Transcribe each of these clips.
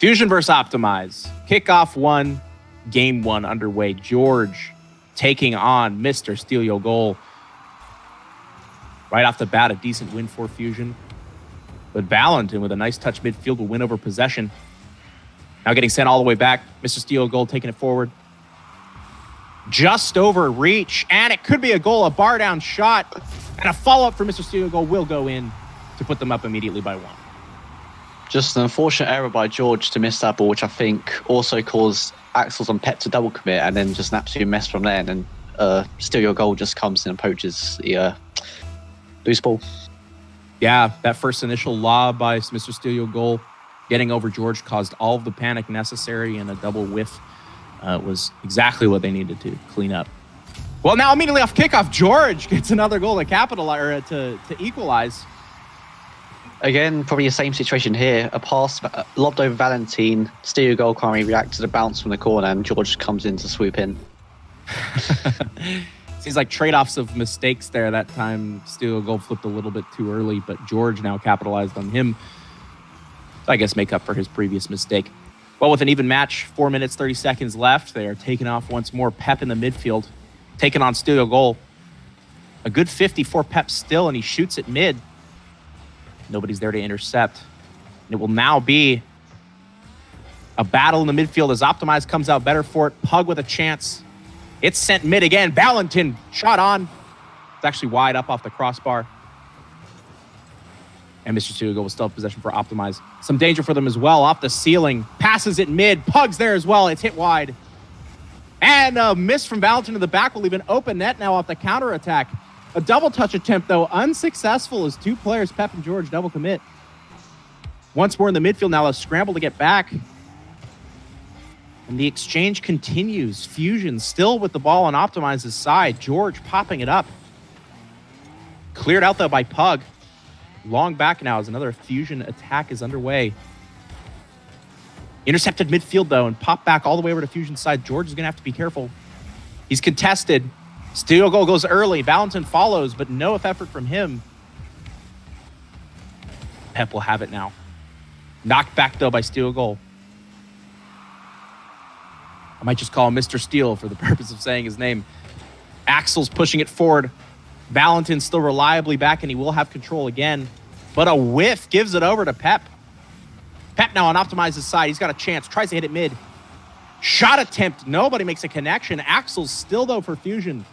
Fusion versus Optimize. Kickoff 1, game 1 underway. George taking on Mr. Steal Your Goal. Right off the bat, a decent win for Fusion. But Valentin with a nice touch midfield will win over possession. Now getting sent all the way back. Mr. Steal Your Goal taking it forward. Just over reach, and it could be a goal, a bar down shot. And a follow-up for Mr. Steal Your Goal will go in to put them up immediately by 1. Just an unfortunate error by George to miss that ball, which I think also caused Axels and Pep to double commit, and then just an absolute mess from there. And then Steal Your Goal just comes in and poaches the loose ball. Yeah, that first initial lob by Mr. Steal Your Goal getting over George caused all of the panic necessary, and a double whiff was exactly what they needed to clean up. Well, now immediately off kickoff, George gets another goal to capitalize, or to equalize. Again, probably the same situation here. A pass lobbed over Valentin. Steal Your Goal can't really react to the bounce from the corner, and George comes in to swoop in. Seems like trade-offs of mistakes there. That time, Steal Your Goal flipped a little bit too early, but George now capitalized on him. So I guess make up for his previous mistake. Well, with an even match, 4 minutes, 30 seconds left, they are taking off once more. Pep in the midfield, taking on Steal Your Goal. A good 50 for Pep still, and he shoots it mid. Nobody's there to intercept. And it will now be a battle in the midfield as Optimize comes out better for it. Pug with a chance. It's sent mid again. Valentin shot on. It's actually wide up off the crossbar. And Mr. Steal Your Goal will still have possession for Optimize. Some danger for them as well. Off the ceiling. Passes it mid. Pug's there as well. It's hit wide. And a miss from Valentin to the back will leave an open net now off the counterattack. A double touch attempt, though, unsuccessful as 2 players, Pep and George, double commit. Once more in the midfield now, a scramble to get back. And the exchange continues. Fusion still with the ball on Optimize's side. George popping it up. Cleared out, though, by Pug. Long back now as another Fusion attack is underway. Intercepted midfield, though, and popped back all the way over to Fusion's side. George is going to have to be careful. He's contested. Steal Your Goal goes early. Valentin follows, but no effort from him. Pep will have it now. Knocked back, though, by Steal Your Goal. I might just call him Mr. Steal for the purpose of saying his name. Axel's pushing it forward. Valentin still reliably back, and he will have control again. But a whiff gives it over to Pep. Pep now on Optimize's side. He's got a chance. Tries to hit it mid. Shot attempt. Nobody makes a connection. Axel's still, though, for Fusion.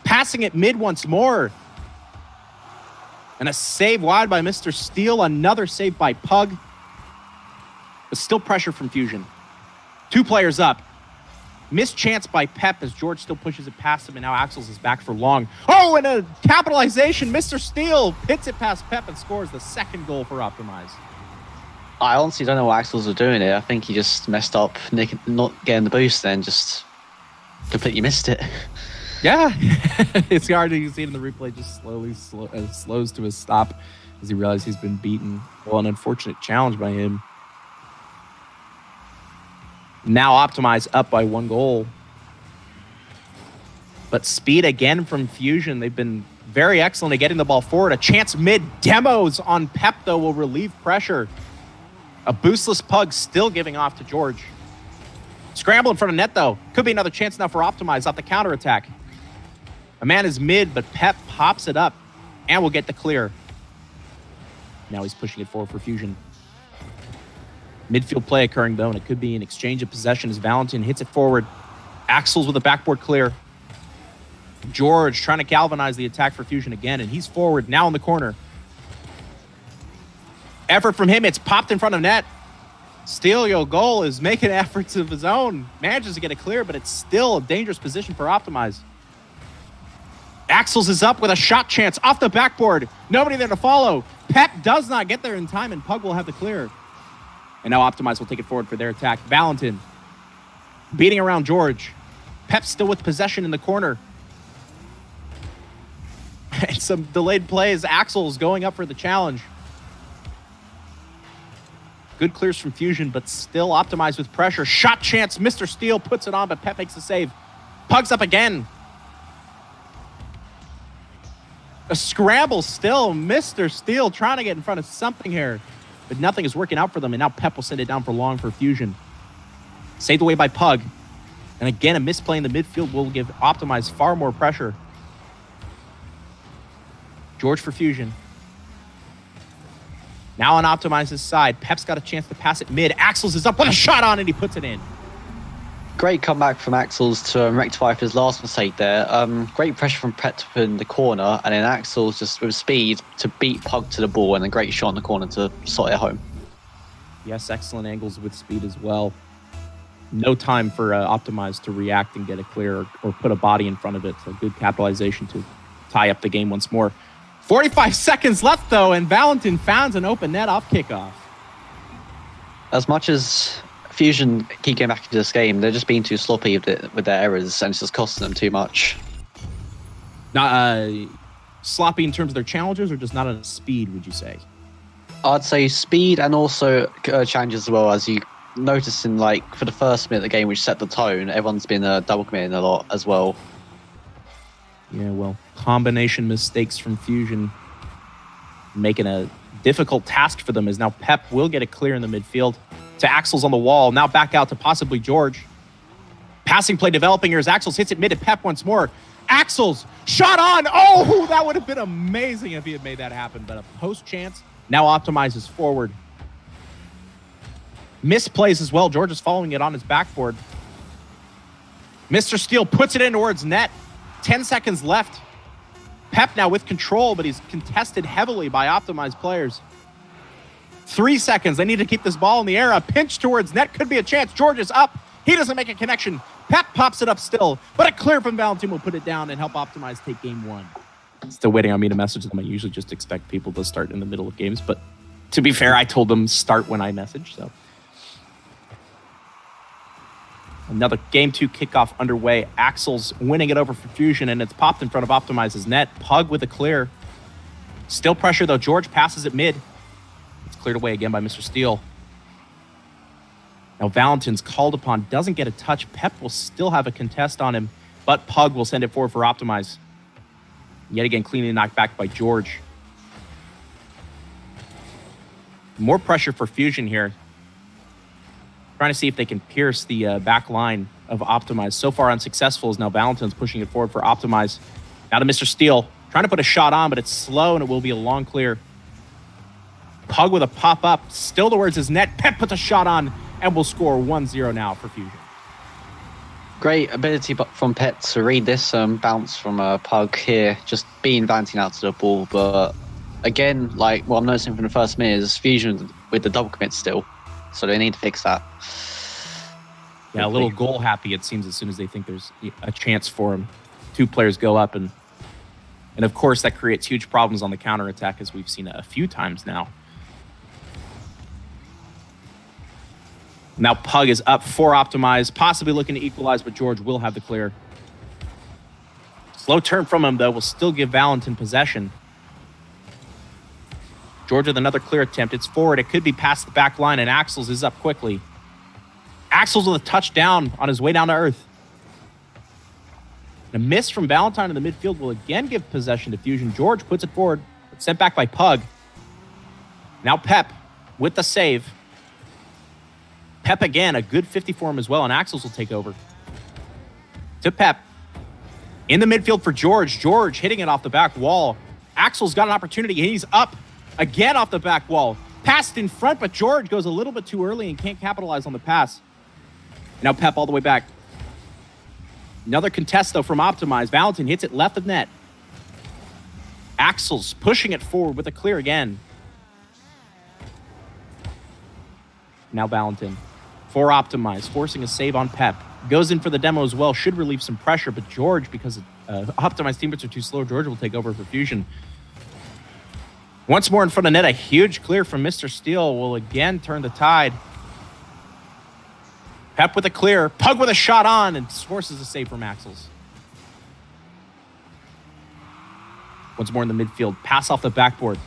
Passing it mid once more. And a save wide by Mr. Steal. Another save by Pug. But still pressure from Fusion. 2 players up. Missed chance by Pep as George still pushes it past him, and now Axels is back for long. Oh, and a capitalization. Mr. Steal hits it past Pep and scores the 2nd goal for Optimize. I honestly don't know what Axels are doing here. I think he just messed up not getting the boost, then just completely missed it. Yeah, it's hard to see it in the replay. Just slows to a stop as he realizes he's been beaten. Well, an unfortunate challenge by him. Now Optimize up by 1 goal. But speed again from Fusion. They've been very excellent at getting the ball forward. A chance mid. Demos on Pep, though, will relieve pressure. A boostless Pug still giving off to George. Scramble in front of net, though. Could be another chance now for Optimize off the counterattack. A man is mid, but Pep pops it up and will get the clear. Now he's pushing it forward for Fusion. Midfield play occurring, though, and it could be an exchange of possession as Valentin hits it forward. Axels with a backboard clear. George trying to galvanize the attack for Fusion again, and he's forward now in the corner. Effort from him. It's popped in front of net. Steal Your Goal is making efforts of his own. Manages to get it clear, but it's still a dangerous position for Optimize. Axels is up with a shot chance off the backboard. Nobody there to follow. Pep does not get there in time, and Pug will have the clear. And now Optimize will take it forward for their attack. Valentin beating around George. Pep still with possession in the corner. And some delayed plays. Axel's going up for the challenge. Good clears from Fusion, but still Optimize with pressure. Shot chance. Mr. Steal puts it on, but Pep makes the save. Pug's up again. A scramble still. Mr. Steal trying to get in front of something here. but nothing is working out for them, and now Pep will send it down for long for Fusion. Saved away by Pug. And again, a misplay in the midfield will give Optimize far more pressure. George for Fusion. Now on Optimize's side, Pep's got a chance to pass it mid. Axels is up with a shot on, and he puts it in. Great comeback from Axels to rectify his last mistake there. Great pressure from Pep in the corner, and then Axels just with speed to beat Pug to the ball, and a great shot in the corner to sort it home. Yes, excellent angles with speed as well. No time for Optimize to react and get a clear or put a body in front of it. So good capitalization to tie up the game once more. 45 seconds left, though, and Valentin finds an open net off kickoff. As much as Fusion keep getting back into this game, they're just being too sloppy with their errors, and it's just costing them too much. Sloppy in terms of their challenges, or just not enough speed, would you say? I'd say speed and also challenges as well. As you notice in, like, for the first minute of the game, which set the tone, everyone's been double committing a lot as well. Yeah, well, combination mistakes from Fusion making a difficult task for them, as now Pep will get it clear in the midfield to Axels on the wall. Now back out to possibly George. Passing play developing here as Axels hits it mid to Pep once more. Axels, shot on! Oh, that would have been amazing if he had made that happen, but a post chance. Now Optimizes forward. Misplays as well. George is following it on his backboard. Mr. Steele puts it in towards net. 10 seconds left. Pep now with control, but he's contested heavily by Optimized players. 3 seconds. They need to keep this ball in the air. A pinch towards net could be a chance. George is up. He doesn't make a connection. Pep pops it up still, but a clear from Valentin will put it down and help Optimize take game one. Still waiting on me to message them. I usually just expect people to start in the middle of games, but to be fair, I told them start when I message, so. Another Game 2 kickoff underway. Axels winning it over for Fusion, and it's popped in front of Optimize's net. Pug with a clear. Still pressure, though. George passes it mid. It's cleared away again by Mr. Steele. Now Valentin's called upon, doesn't get a touch. Pep will still have a contest on him, but Pug will send it forward for Optimize. Yet again, cleanly knocked back by George. More pressure for Fusion here. Trying to see if they can pierce the back line of Optimize. So far unsuccessful, as now Valentin's pushing it forward for Optimize. Now to Mr. Steele. Trying to put a shot on, but it's slow, and it will be a long clear. Pug with a pop-up. Still towards his net. Pep puts a shot on, and will score 1-0 now for Fusion. Great ability from Pep to read this bounce from Pug here. Just being Valentin out to the ball, but again, like what I'm noticing from the first minute is Fusion with the double commit still. So they need to fix that. Yeah, a little goal happy, it seems, as soon as they think there's a chance for him. Two players go up, and of course that creates huge problems on the counterattack, as we've seen a few times now. Now Pug is up for Optimize, possibly looking to equalize, but George will have the clear. Slow turn from him, though, will still give Valentin possession. George with another clear attempt. It's forward. It could be past the back line, and Axels is up quickly. Axels with a touchdown on his way down to earth. And a miss from Valentine in the midfield will again give possession to Fusion. George puts it forward. It's sent back by Pug. Now Pep with the save. Pep again, a good 50 for him as well, and Axels will take over. To Pep. In the midfield for George. George hitting it off the back wall. Axels got an opportunity, and he's up again off the back wall. Passed in front, but George goes a little bit too early and can't capitalize on the pass. Now Pep all the way back. Another contest, though, from Optimize. Valentin hits it left of net. Axels pushing it forward with a clear again. Now Valentin for Optimize, forcing a save on Pep. Goes in for the demo as well, should relieve some pressure, but George, because Optimize teammates are too slow, George will take over for Fusion. Once more in front of net, a huge clear from Mr. Steele will again turn the tide. Pep with a clear, Pug with a shot on, and forces a save from Axels. Once more in the midfield, pass off the backboard.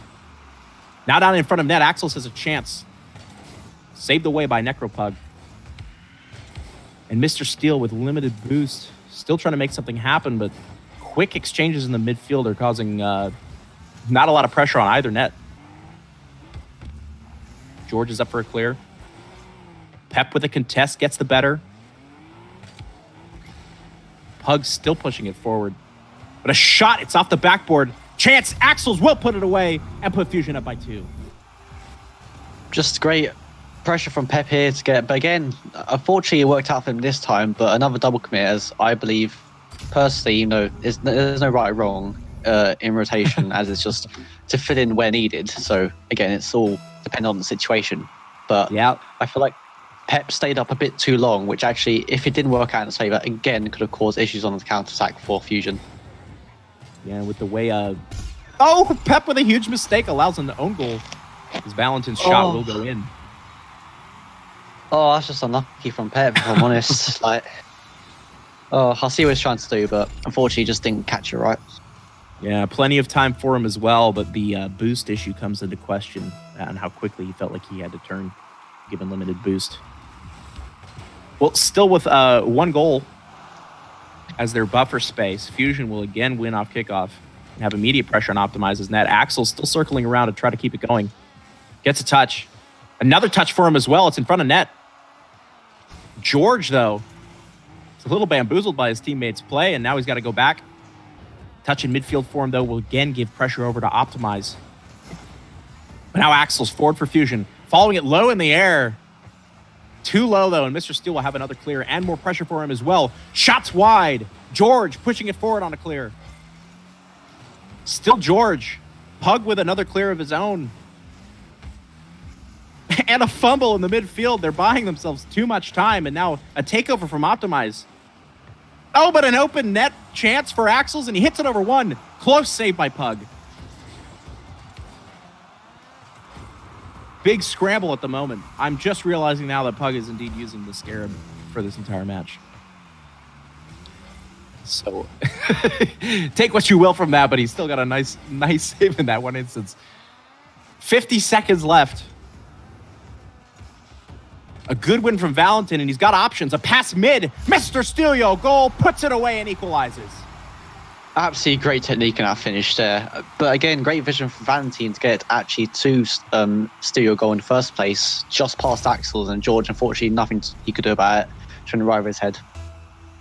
Now down in front of net, Axels has a chance. Saved away by Necropug. And Mr. Steele with limited boost, still trying to make something happen, but quick exchanges in the midfield are causing not a lot of pressure on either net. George is up for a clear. Pep with a contest gets the better. Pug still pushing it forward. But a shot, it's off the backboard. Chance, Axels will put it away and put Fusion up by 2. Just great pressure from Pep here to get, but again, unfortunately it worked out for him this time, but another double commit, as I believe, personally, there's no right or wrong in rotation, as it's just to fit in where needed. So again, it's all dependent on the situation. But yeah, I feel like Pep stayed up a bit too long, which actually, if it didn't work out in his favor, again, could have caused issues on the counter-attack for Fusion. Yeah, with the way... Pep with a huge mistake allows an own goal. His Valentin's shot will go in. Oh, that's just unlucky from Pep, if I'm honest. I see what he's trying to do, but unfortunately just didn't catch it right. Yeah, plenty of time for him as well, but the boost issue comes into question and how quickly he felt like he had to turn, given limited boost. Well, still with 1 goal as their buffer space, Fusion will again win off kickoff and have immediate pressure on Optimize's net. Axel's still circling around to try to keep it going. Gets a touch. Another touch for him as well. It's in front of net. George, though, is a little bamboozled by his teammates' play, and now he's got to go back. Touch in midfield for him, though, will again give pressure over to Optimize. But now Axel's forward for Fusion, following it low in the air. Too low, though, and Mr. Steel will have another clear and more pressure for him as well. Shots wide. George pushing it forward on a clear. Still George. Pug with another clear of his own. And a fumble in the midfield. They're buying themselves too much time, and now a takeover from Optimize. Oh, but an open net chance for Axels, and he hits it over 1. Close save by Pug. Big scramble at the moment. I'm just realizing now that Pug is indeed using the Scarab for this entire match. So, take what you will from that, but he's still got a nice save in that one instance. 50 seconds left. A good win from Valentin, and he's got options. A pass mid. Mr. Stelio goal, puts it away and equalizes. Absolutely great technique in that finish there. But again, great vision from Valentin to get actually to Stelio goal in the first place, just past Axels, and George, unfortunately, nothing he could do about it, trying to right over his head.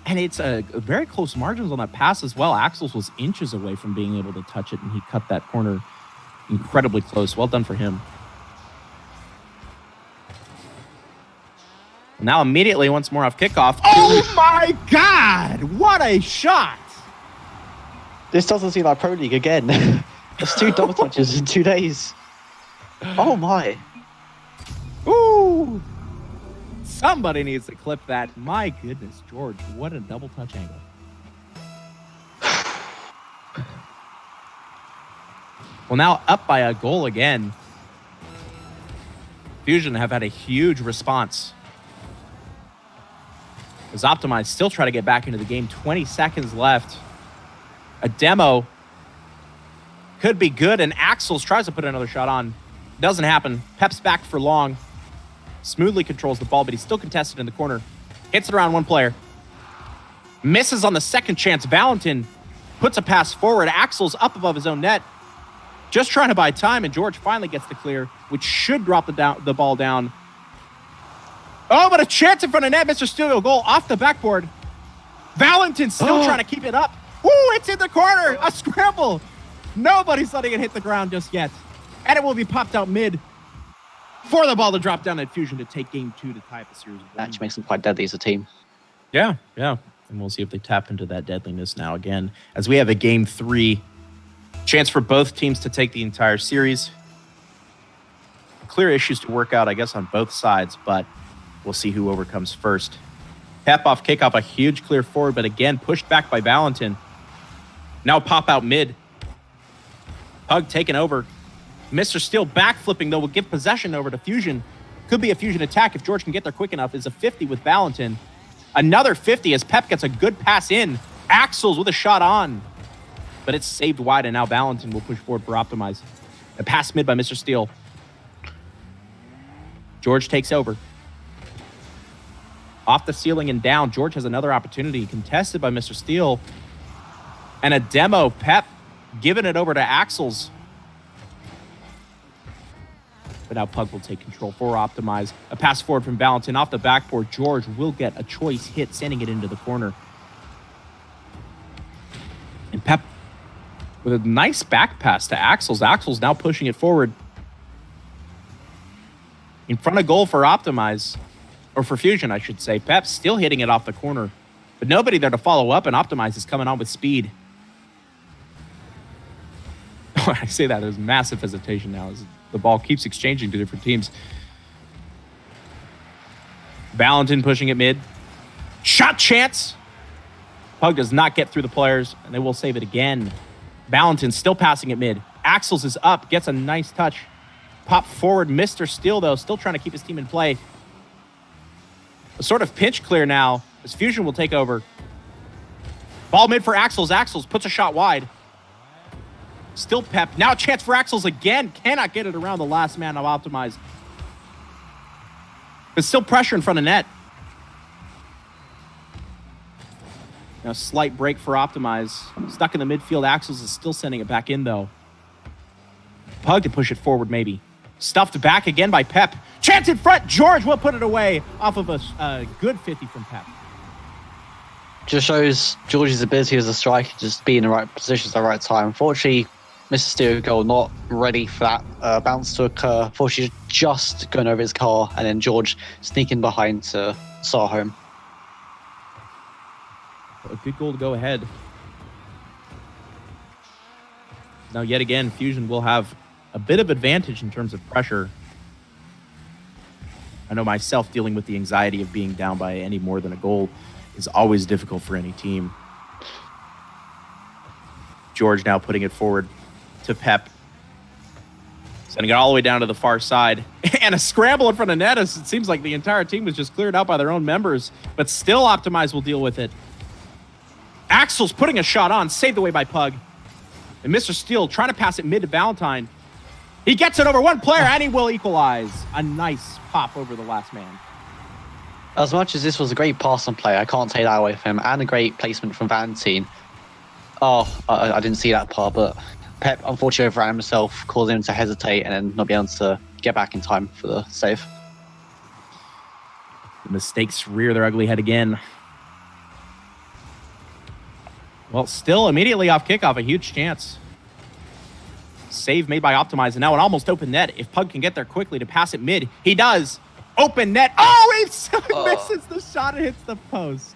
And it's a very close margins on that pass as well. Axels was inches away from being able to touch it, and he cut that corner incredibly close. Well done for him. Now immediately, once more off kickoff. Oh my God! What a shot! This doesn't seem like Pro League again. That's 2 double touches in 2 days. Oh my. Ooh! Somebody needs to clip that. My goodness, George, what a double touch angle. Well, now up by a goal again. Fusion have had a huge response. As Optimize still try to get back into the game. 20 seconds left. A demo could be good, and Axels tries to put another shot on. Doesn't happen. Pep's back for long. Smoothly controls the ball, but he's still contested in the corner. Hits it around 1 player. Misses on the second chance. Valentin puts a pass forward. Axels up above his own net. Just trying to buy time, and George finally gets the clear, which should drop the ball down. Oh, but a chance in front of net. Mr. Stelio goal off the backboard. Valentin still trying to keep it up. Ooh, it's in the corner. A scramble. Nobody's letting it hit the ground just yet. And it will be popped out mid for the ball to drop down at Fusion to take game 2 to tie up the series. Actually makes them quite deadly as a team. Yeah. And we'll see if they tap into that deadliness now again, as we have a game 3. Chance for both teams to take the entire series. Clear issues to work out, I guess, on both sides, but we'll see who overcomes first. Pep off kickoff, a huge clear forward, but again, pushed back by Valentin. Now pop out mid. Pug taken over. Mr. Steel backflipping, though, will give possession over to Fusion. Could be a Fusion attack if George can get there quick enough. Is a 50 with Valentin. Another 50 as Pep gets a good pass in. Axels with a shot on. But it's saved wide, and now Valentin will push forward for Optimize. A pass mid by Mr. Steel. George takes over. Off the ceiling and down. George has another opportunity. Contested by Mr. Steel. And a demo. Pep giving it over to Axels. But now Pug will take control for Optimize. A pass forward from Valentin off the backboard. George will get a choice hit, sending it into the corner. And Pep with a nice back pass to Axels. Axels now pushing it forward. In front of goal for Optimize. Or for Fusion, I should say. Pep still hitting it off the corner. But nobody there to follow up, and Optimize is coming on with speed. I say that, there's massive hesitation now as the ball keeps exchanging to different teams. Valentin pushing it mid. Shot chance! Pug does not get through the players, and they will save it again. Valentin still passing it mid. Axels is up, gets a nice touch. Pop forward, Mr. Steele, though, still trying to keep his team in play. A sort of pinch clear now, as Fusion will take over. Ball mid for Axels. Axels puts a shot wide. Still Pep. Now a chance for Axels again. Cannot get it around the last man of Optimize. There's still pressure in front of net. Now slight break for Optimize. Stuck in the midfield. Axels is still sending it back in, though. Pug to push it forward, maybe. Stuffed back again by Pep. Chance in front. George will put it away off of a good 50 from Pep. Just shows George's ability as a striker, just be in the right positions at the right time. Unfortunately, Mr. Steele goal not ready for that bounce to occur. Unfortunately, just going over his car, and then George sneaking behind to start home. A good goal to go ahead. Now, yet again, Fusion will have a bit of advantage in terms of pressure. I know myself, dealing with the anxiety of being down by any more than a goal is always difficult for any team. George now putting it forward to Pep. Sending it all the way down to the far side. And a scramble in front of net. It seems like the entire team was just cleared out by their own members. But still Optimize will deal with it. Axel's putting a shot on. Saved away by Pug. And Mr. Steele trying to pass it mid to Valentine. He gets it over one player and he will equalize. A nice pop over the last man. As much as this was a great pass on play, I can't take that away from him, and a great placement from Valentine. Oh, I didn't see that part, but Pep unfortunately overran himself, causing him to hesitate and then not be able to get back in time for the save. The mistakes rear their ugly head again. Well, still immediately off kickoff, a huge chance. Save made by Optimize, and now an almost open net. If Pug can get there quickly to pass it mid, he does. Open net. Oh, he misses the shot and hits the post.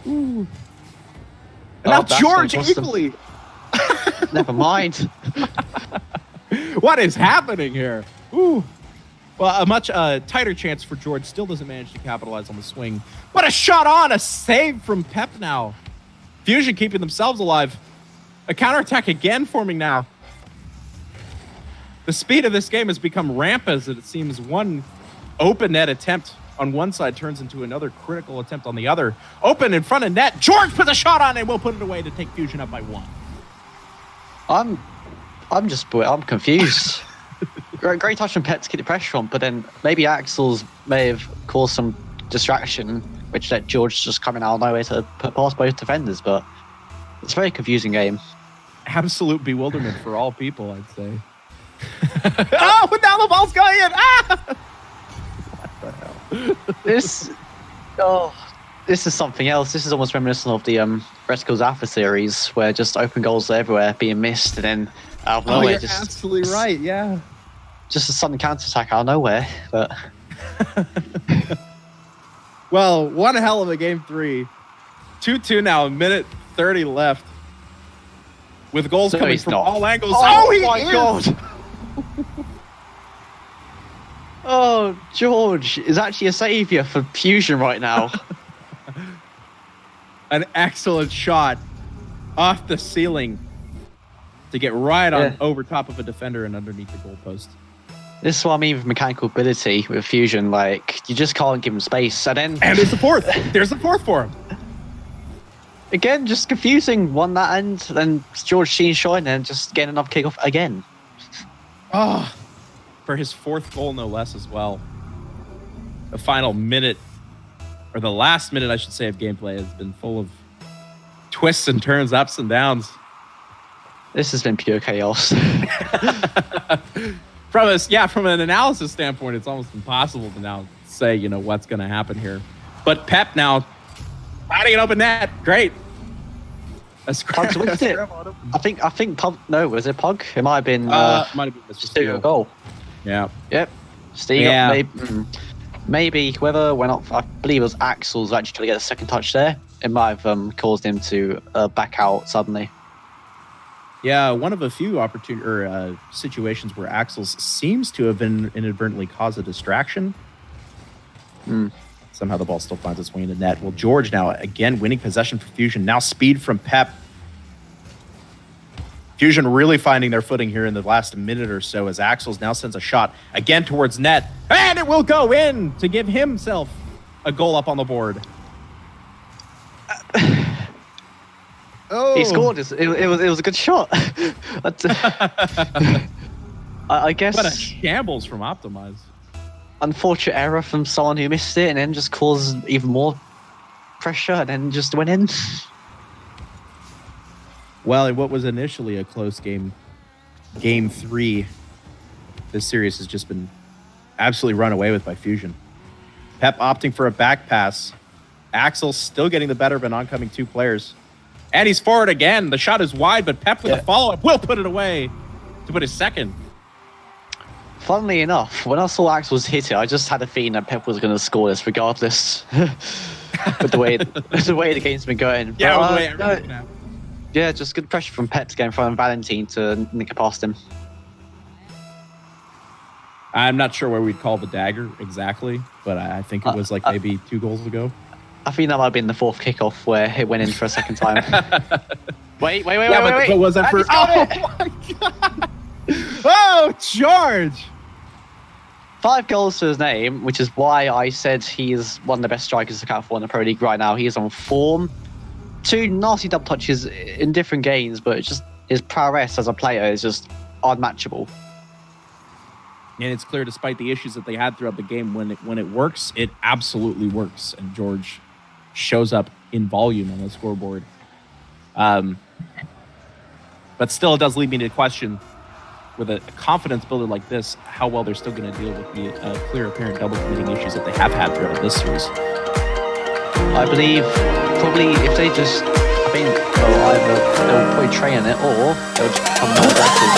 Ooh. And now George equally. Never mind. What is happening here? Ooh. Well, a much tighter chance for George. Still doesn't manage to capitalize on the swing. But a shot on. A save from Pep now. Fusion keeping themselves alive. A counterattack again forming now. The speed of this game has become rampant as it seems one open net attempt on one side turns into another critical attempt on the other. Open in front of net. George puts a shot on and will put it away to take Fusion up by one. I'm confused. Great touch from Pep to keep the pressure on, but then maybe Axels may have caused some distraction, which let George just coming out of nowhere to put past both defenders, but it's a very confusing game. Absolute bewilderment for all people, I'd say. Oh, now the ball's going in! Ah! This is something else. This is almost reminiscent of the Red Skills Alpha series, where just open goals are everywhere being missed, and then out of nowhere, you're absolutely right. Yeah, just a sudden counter attack out of nowhere. But well, one hell of a game 3. 2-2 now. A minute 30 left, with goals coming from all angles. Oh my god! Oh, George is actually a savior for Fusion right now. An excellent shot off the ceiling to get right on over top of a defender and underneath the goalpost. This is what I mean with mechanical ability with Fusion. Like, you just can't give him space. And there's the fourth. There's the fourth for him. Again, just confusing. One that end, then George Sheen showing and just getting another kickoff again. Oh, for his fourth goal, no less, as well. The final minute, or the last minute, I should say, of gameplay has been full of twists and turns, ups and downs. This has been pure chaos. from an analysis standpoint, it's almost impossible to now say, what's going to happen here. But Pep now finding an open net. Great. Pug's whipped it. I think Pug. No, was it Pug? It might have been. Might have been Mr. Steele goal. Yeah. Yep. Steve. Yeah. Maybe whoever went up. I believe it was Axel's actually trying to get a second touch there. It might have caused him to back out suddenly. Yeah, one of a few situations where Axel's seems to have been inadvertently caused a distraction. Somehow the ball still finds its way into net. Well, George now again winning possession for Fusion. Now speed from Pep. Fusion really finding their footing here in the last minute or so as Axels now sends a shot again towards net. And it will go in to give himself a goal up on the board. He scored. It was a good shot. I guess. What a shambles from Optimize. Unfortunate error from someone who missed it and then just caused even more pressure and then just went in. Well, in what was initially a close game, Game 3, this series has just been absolutely run away with by Fusion. Pep opting for a back pass. Axel still getting the better of an oncoming two players. And he's forward again. The shot is wide, but Pep with a follow-up will put it away to put his second. Funnily enough, when I saw Axel's hit it, I just had a feeling that Pep was going to score this regardless. With the way the game's been going. Yeah, yeah, just good pressure from Pep to get in front of Valentine to nick it past him. I'm not sure where we'd call the dagger exactly, but I think it was like maybe 2 goals ago. I think that might have been the 4th kickoff where it went in for a second time. wait. But was that for? Oh my god! Oh, George! 5 goals to his name, which is why I said he is one of the best strikers to count for in the Pro League right now. He is on form. 2 nasty double touches in different games, but it's just his prowess as a player is just unmatchable. And it's clear, despite the issues that they had throughout the game, when it works, it absolutely works. And George shows up in volume on the scoreboard. But still, it does lead me to question, with a confidence builder like this, how well they're still going to deal with the clear apparent double committing issues that they have had throughout this series. I believe probably if they just, I think they'll probably train on it or they'll just become more aggressive.